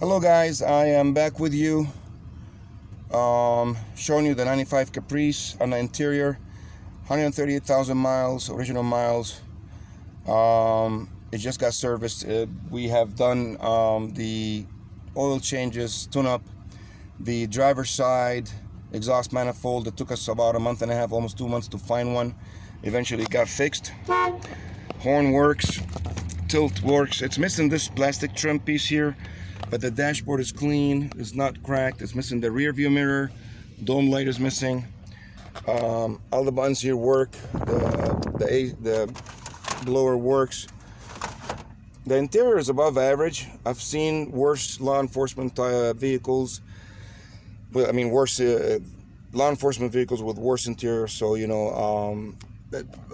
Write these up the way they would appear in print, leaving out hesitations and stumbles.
Hello guys, I am back with you, showing you the 95 Caprice on the interior, 138,000 miles, original miles. It just got serviced. We have done the oil changes, tune-up, the driver's side exhaust manifold. It took us about a month and a half, almost 2 months to find one. Eventually it got fixed. Horn works, tilt works. It's missing this plastic trim piece here, but the dashboard is clean, it's not cracked. It's missing the rear view mirror, dome light is missing. All the buttons here work. The blower works. The interior is above average. I've seen worse law enforcement vehicles. Well, I mean worse law enforcement vehicles with worse interior. So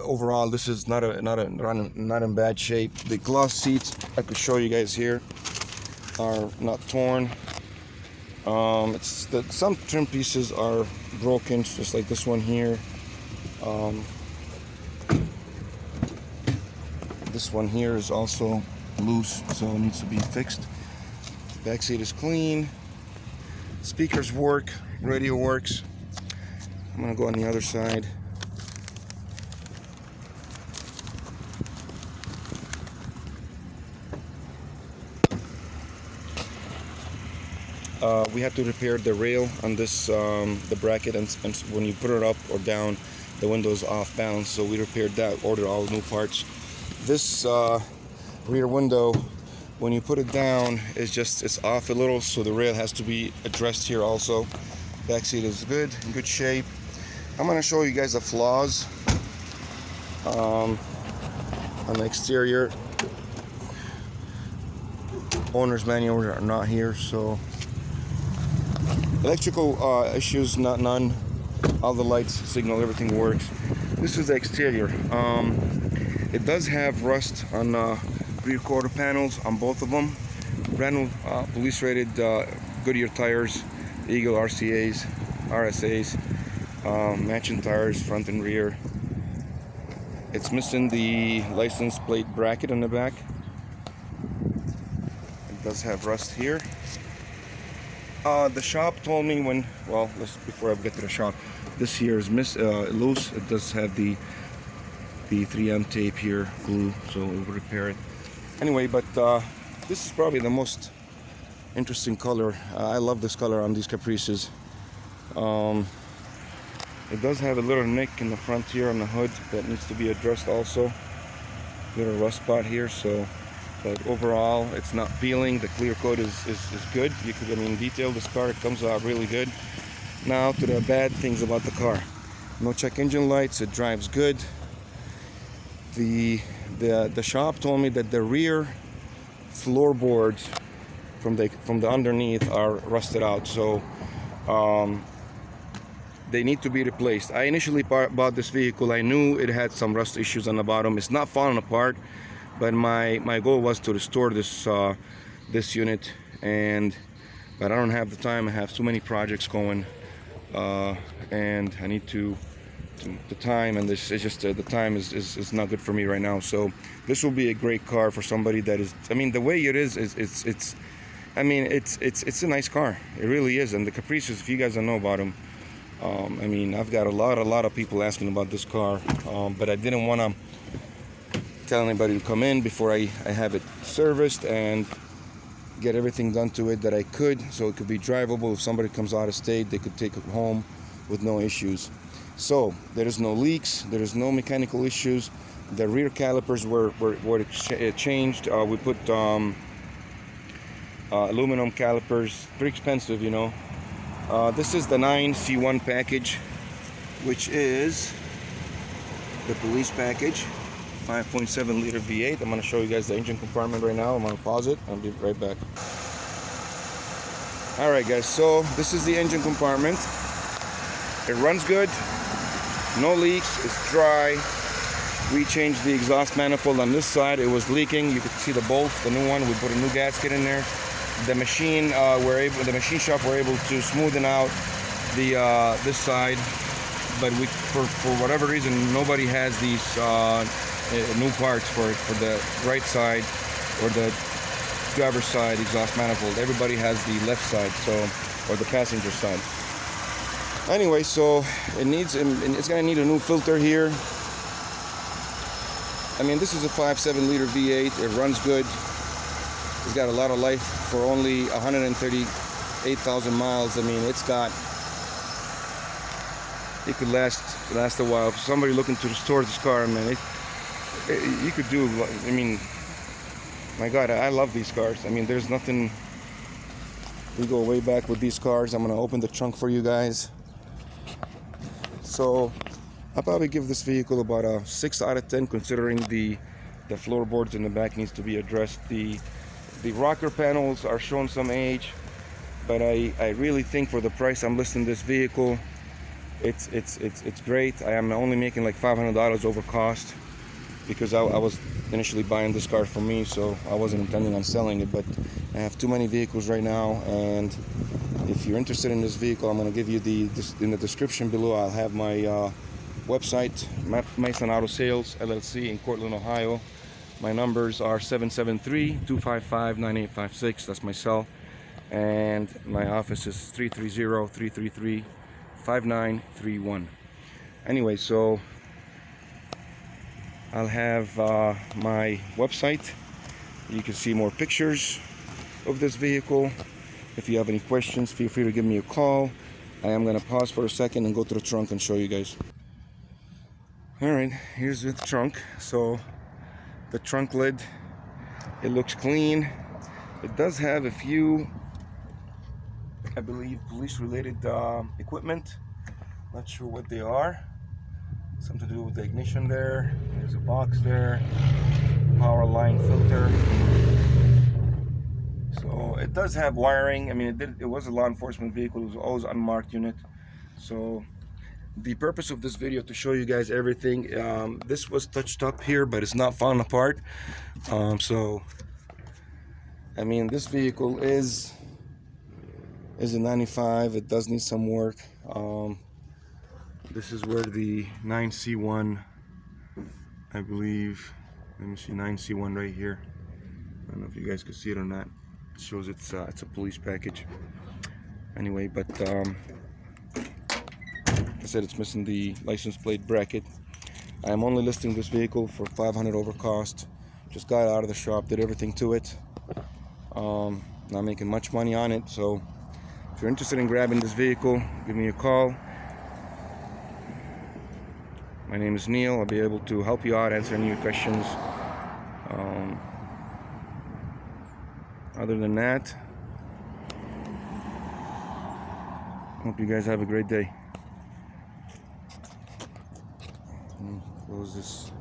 overall, this is not in bad shape. The cloth seats, I could show you guys here, are not torn. It's that some trim pieces are broken, just like this one here. This one here is also loose, so it needs to be fixed. Back seat is clean. Speakers work. Radio works. I'm gonna go on the other side. We have to repair the rail on this, the bracket, and when you put it up or down, the window's off balance. So we repaired that, ordered all new parts. This rear window, when you put it down, it's off a little, so the rail has to be addressed here also. Back seat is good, in good shape. I'm gonna show you guys the flaws on the exterior. Owner's manuals are not here, so electrical issues, none. All the lights, signal, everything works. This is the exterior. It does have rust on rear quarter panels on both of them. Brand new police rated Goodyear tires, Eagle RCAs, RSAs, matching tires front and rear. It's missing the license plate bracket on the back. It does have rust here. The shop told me before I get to the shop, this here is loose. It does have the 3M tape here, glue, so we'll repair it. Anyway, but this is probably the most interesting color. I love this color on these Caprices. It does have a little nick in the front here on the hood that needs to be addressed also. Little rust spot here, but overall it's not peeling. The clear coat is good. Detail this car, it comes out really good. Now to the bad things about the car. No check engine lights. It drives good. The shop told me that the rear floorboards from the underneath are rusted out, so they need to be replaced. I initially bought this vehicle. I knew it had some rust issues on the bottom. It's not falling apart, but my goal was to restore this unit, but I don't have the time. I have too many projects going, and I need the time, and this is just the time is not good for me right now. So this will be a great car for somebody that is, the way it is it's a nice car. It really is. And the Caprices, if you guys don't know about them, I've got a lot of people asking about this car, but I didn't want to tell anybody to come in before I have it serviced and get everything done to it that I could, so it could be drivable. If somebody comes out of state, they could take it home with no issues. So there is no leaks, there is no mechanical issues. The rear calipers were changed. We put aluminum calipers, pretty expensive, This is the 9C1 package, which is the police package, 5.7 liter V8. I'm going to show you guys the engine compartment right now. I'm going to pause it. I'll be right back. Alright guys, so this is the engine compartment. It runs good, no leaks, it's dry. We changed the exhaust manifold on this side. It was leaking. You could see the bolts, the new one. We put a new gasket in there. The machine the machine shop were able to smoothen out this side, but for whatever reason, nobody has these new parts for the right side or the driver's side exhaust manifold. Everybody has the left side, so, or the passenger side. Anyway, so it's gonna need a new filter here. I mean, this is a 5.7 liter V8. It runs good. It's got a lot of life for only 138,000 miles. I mean, it could last a while. For somebody looking to restore this car, man, you could do. I mean, my God, I love these cars. I mean, there's nothing. We go way back with these cars. I'm gonna open the trunk for you guys. So I'll probably give this vehicle about a 6 out of 10, considering the floorboards in the back needs to be addressed. The rocker panels are showing some age, but I really think for the price I'm listing this vehicle, it's great. I am only making like $500 over cost, because I was initially buying this car for me, so I wasn't intending on selling it. But I have too many vehicles right now, and if you're interested in this vehicle, I'm going to give you in the description below. I'll have my website, Maysan Auto Sales LLC in Cortland, Ohio. My numbers are 773-255-9856. That's my cell. And my office is 330-333-5931. Anyway, so I'll have my website. You can see more pictures of this vehicle. If you have any questions, feel free to give me a call. I am going to pause for a second and go to the trunk and show you guys. Alright, here's the trunk. So the trunk lid, it looks clean. It does have a few, I believe, police-related equipment. Not sure what they are. Something to do with the ignition there. There's a box there. Power line filter. So it does have wiring. I mean, it was a law enforcement vehicle. It was always unmarked unit. So the purpose of this video to show you guys everything. This was touched up here, but it's not falling apart. So I mean, this vehicle is a 95. It does need some work. This is where the 9C1, I believe. Let me see, 9C1 right here. I don't know if you guys can see it or not. It shows it's a police package. Anyway, but like I said, it's missing the license plate bracket. I am only listing this vehicle for $500 over cost. Just got it out of the shop, did everything to it. Not making much money on it, so if you're interested in grabbing this vehicle, give me a call. My name is Neil. I'll be able to help you out, answer any of your questions. Other than that, hope you guys have a great day. Close this.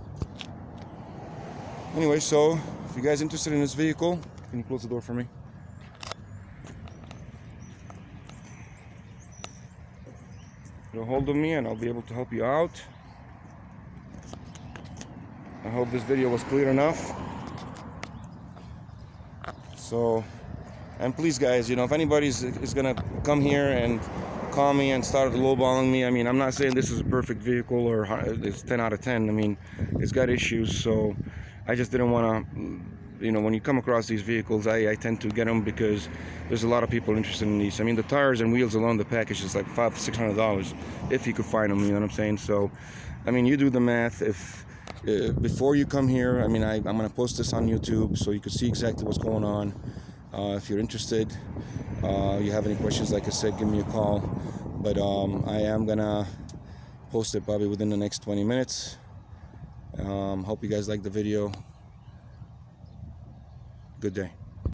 Anyway, so if you guys are interested in this vehicle, can you close the door for me? Get a hold of me and I'll be able to help you out. I hope this video was clear enough. So, and please guys, you know, if anybody is gonna come here and call me and start lowballing me, I mean, I'm not saying this is a perfect vehicle or it's 10 out of 10. I mean, it's got issues, so I just didn't want to, you know, when you come across these vehicles, I tend to get them because there's a lot of people interested in these. I mean, the tires and wheels alone, the package is like $500-600 if you could find them, you know what I'm saying? So, I mean, you do the math. If before you come here, I mean, I'm going to post this on YouTube so you can see exactly what's going on. If you're interested, you have any questions, like I said, give me a call. But I am going to post it probably within the next 20 minutes. Hope you guys like the video. Good day.